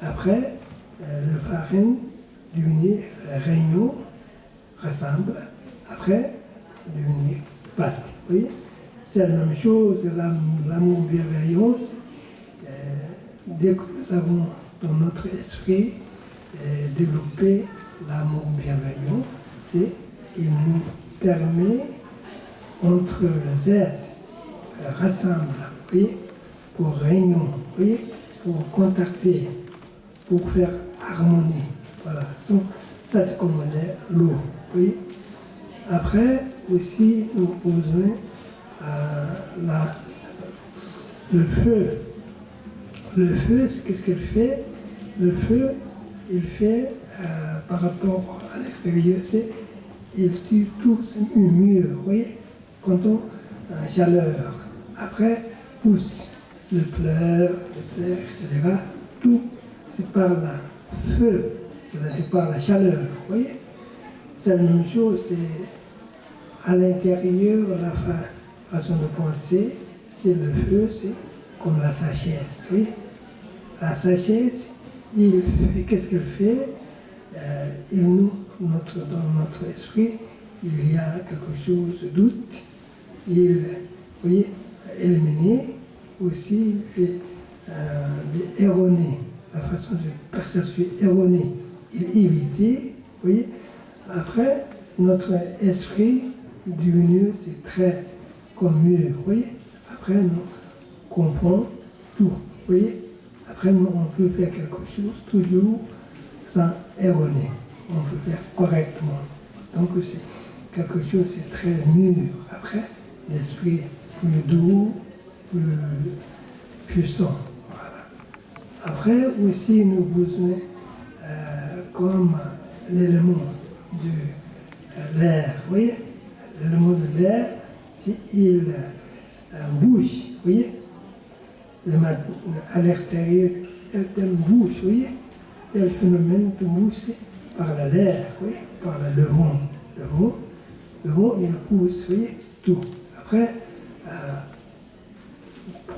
Après, le farine devenir réunion, rassemble. Après, devenir pâte. Oui, c'est la même chose, l'amour bienveillance. Dès que nous avons dans notre esprit développé l'amour bienveillant, il nous permet, entre les êtres, rassemble, oui, pour réunion, oui, pour contacter, pour faire harmonie. Voilà, ça c'est comme l'eau. Oui. Après, aussi, nous avons besoin le feu. Le feu, qu'est-ce qu'il fait? Le feu, il fait, par rapport à l'extérieur, il tue tout ce mur, oui, quand on chaleur. Après, pousse le pleur, etc. Tout, c'est par le feu, c'est-à-dire par la chaleur, vous voyez. C'est la même chose, c'est à l'intérieur, la façon de penser, c'est le feu, c'est comme la sagesse, oui. La sagesse, qu'est-ce qu'elle fait? Dans notre esprit, il y a quelque chose de doute, oui, éliminer aussi erroné, la façon de perception erronée, éviter, oui. Après, notre esprit diminue, c'est très comme mur, oui. Après, nous confondons tout, oui. Après, nous, on peut faire quelque chose toujours sans erroner. On peut faire correctement. Donc, c'est quelque chose, c'est très mûr. Après, l'esprit plus doux, plus puissant. Voilà. Après, aussi, nous avons besoin, comme l'élément de l'air. Vous voyez, l'élément de l'air, il bouge. Vous voyez, à l'extérieur, tel bouge. Vous voyez, tel phénomène de bouge par l'air, oui, par le vent. Le vent, il pousse, vous voyez, tout. Après,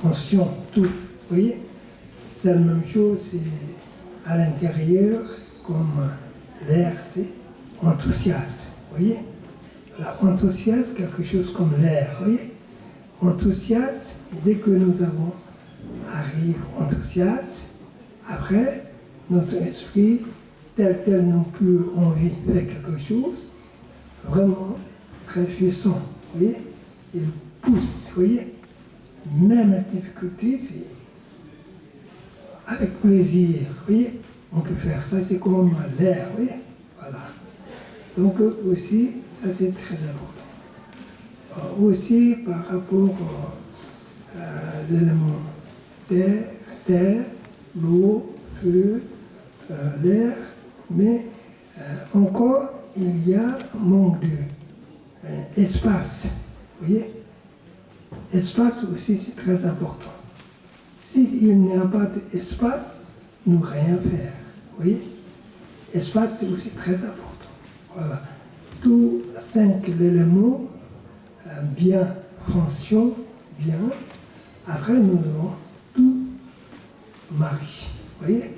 tension, tout. Vous voyez, c'est la même chose, c'est à l'intérieur, comme l'air, c'est enthousiasme. Vous voyez, l'enthousiasme, quelque chose comme l'air. Vous voyez, enthousiasme, dès que nous arrive enthousiasme, après, notre esprit, tel non plus envie de faire quelque chose, vraiment très puissant. Vous voyez, il pousse, vous voyez, même la difficulté, c'est avec plaisir, vous voyez, on peut faire ça, c'est comme l'air, vous voyez, voilà. Donc aussi, ça c'est très important. Aussi par rapport à l'élément terre, l'eau, feu, l'air, mais encore il y a un manque d'espace. Vous voyez, espace aussi c'est très important. S'il n'y a pas d'espace, nous ne rien faire. Vous voyez, espace c'est aussi très important. Voilà. Tous 5 éléments bien fonctionnent bien. Après nous avons tout marche. Vous voyez,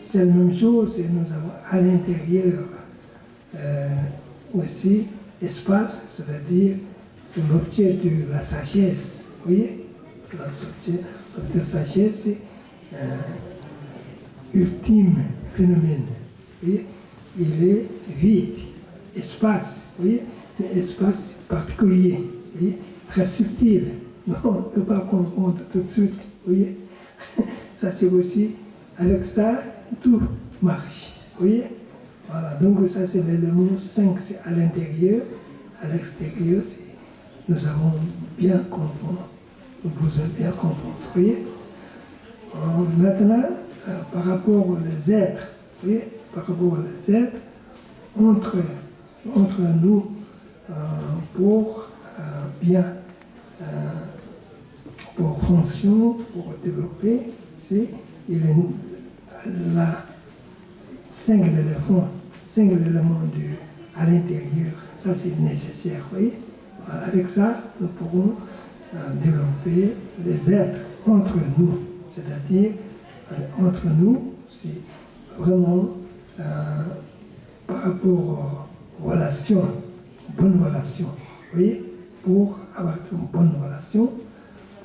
c'est la même chose et nous avons à l'intérieur aussi espace, c'est-à-dire c'est l'objet de la sagesse. Vous voyez, l'objet de la sagesse, c'est ultime phénomène. Vous voyez, il est vide, espace, vous voyez, mais espace particulier, vous voyez, très subtil. Non, on ne peut pas comprendre tout de suite. Vous voyez, ça c'est aussi, avec ça, tout marche. Vous voyez, voilà, donc ça c'est l'élément 5, c'est à l'intérieur, à l'extérieur, nous avons bien compris, nous besoin bien comprendre. Vous voyez, maintenant, par rapport aux êtres, vous voyez, par rapport aux êtres, entre nous, pour bien, pour fonction, pour développer, c'est la 5 éléments à l'intérieur. Ça, c'est nécessaire, vous voyez. Avec ça, nous pourrons développer les êtres entre nous, c'est-à-dire entre nous, c'est vraiment par rapport aux relations, bonnes relations. Vous voyez, pour avoir une bonne relation,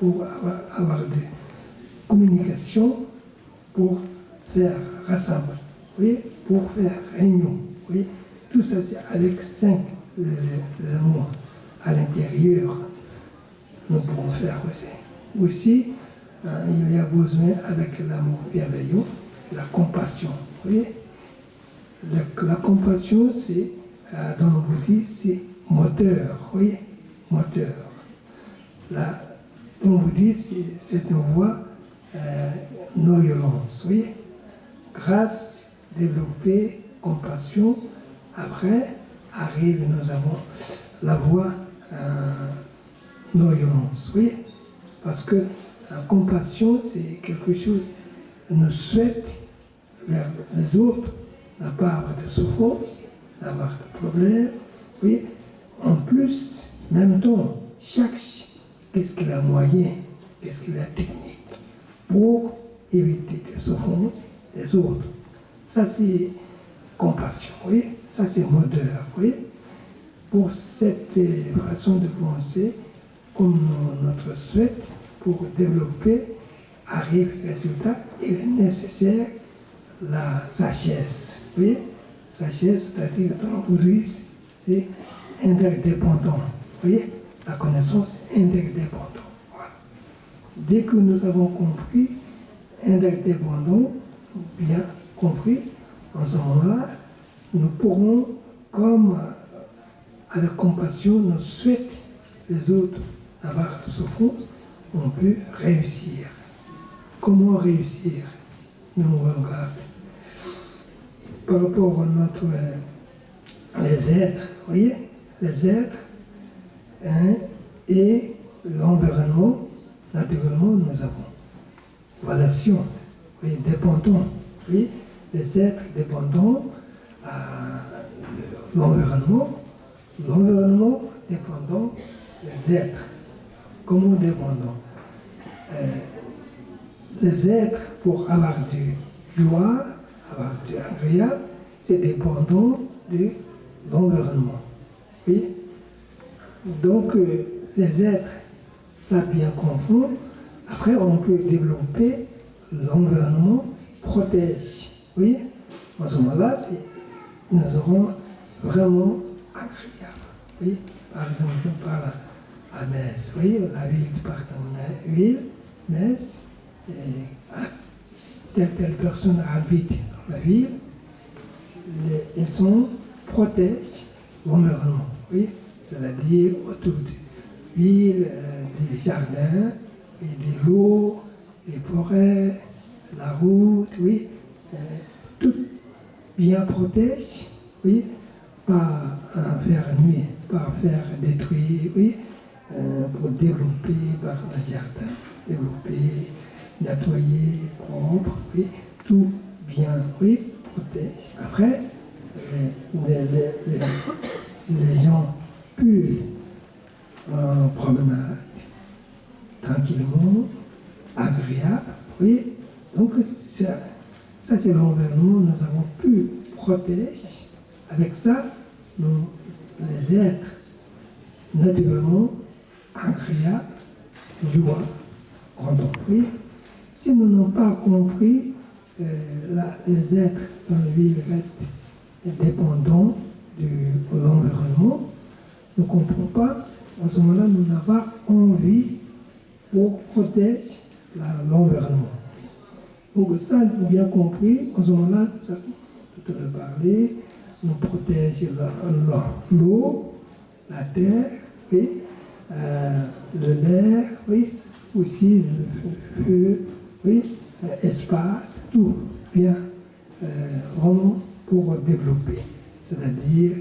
pour avoir de communication, pour faire rassemblement, vous voyez, pour faire réunion. Vous voyez, tout ça, c'est avec 5 mots à l'intérieur. Nous pourrons faire aussi. Aussi, il y a besoin avec l'amour bienveillant, la compassion. Vous voyez, la compassion, c'est, dans le bouddhisme, c'est moteur. Vous voyez, moteur. Dans le bouddhisme, c'est une voie non-violence. Vous voyez, grâce, développer, compassion. Après, arrive, nous avons la voie non-violence. Vous voyez, parce que la compassion, c'est quelque chose que nous souhaite vers les autres, n'a pas avoir de souffrance, n'avoir de problème. Oui. En plus, en même temps, qu'est-ce qu'il a moyen, qu'est-ce qu'il a technique pour éviter de souffrance des autres. Ça, c'est compassion, oui. Ça, c'est moteur, oui. Pour cette façon de penser, comme notre souhait, pour développer, arrive le résultat, il est nécessaire la sagesse. Oui, sagesse, c'est-à-dire dans le bouddhisme, c'est interdépendant. Vous voyez, la connaissance interdépendante. Voilà. Dès que nous avons compris, interdépendant, bien compris, en ce moment-là, nous pourrons, comme avec compassion, nous souhaitons les autres avoir de souffrance, on peut réussir. Comment réussir? Nous regardons. Par rapport à les êtres, vous voyez, les êtres et l'environnement, naturellement, nous avons relation, oui, dépendant, oui, les êtres dépendants à l'environnement dépendant des êtres. Comment dépendant? Les êtres, pour avoir du joie, avoir du agréable, c'est dépendant de l'environnement. Oui. Donc, les êtres, ça bien confond. Après, on peut développer l'environnement protège. Oui. En ce moment-là, nous aurons vraiment agréable. Oui. Par exemple, on parle à Metz. Oui, la ville, par exemple, ville, Metz, telle personne habite dans la ville, ils sont protègent l'environnement, oui, c'est-à-dire autour de ville, des jardins, et des l'eau, des forêts, la route, oui, tout bien protège, oui, pas faire nuire, pas faire détruire, oui, pour développer par le jardin, développer, nettoyer, propre, oui, tout bien, oui, protège. Après, les gens peuvent en promenade, tranquillement, agréable, oui. Donc, ça c'est l'environnement, nous avons pu protéger. Avec ça, nous, les êtres, naturellement, agréables, joie, contents, oui. Si nous n'avons pas compris, les êtres dans la vie restent dépendants de l'environnement, nous ne comprenons pas. En ce moment-là, nous n'avons pas envie pour protéger l'environnement. Donc ça, nous avons bien compris. En ce moment-là, nous avons tout à l'heure parlé, nous protéger l'eau, la terre, oui, le l'air, oui, aussi le feu, oui, espace, tout bien vraiment pour développer. C'est-à-dire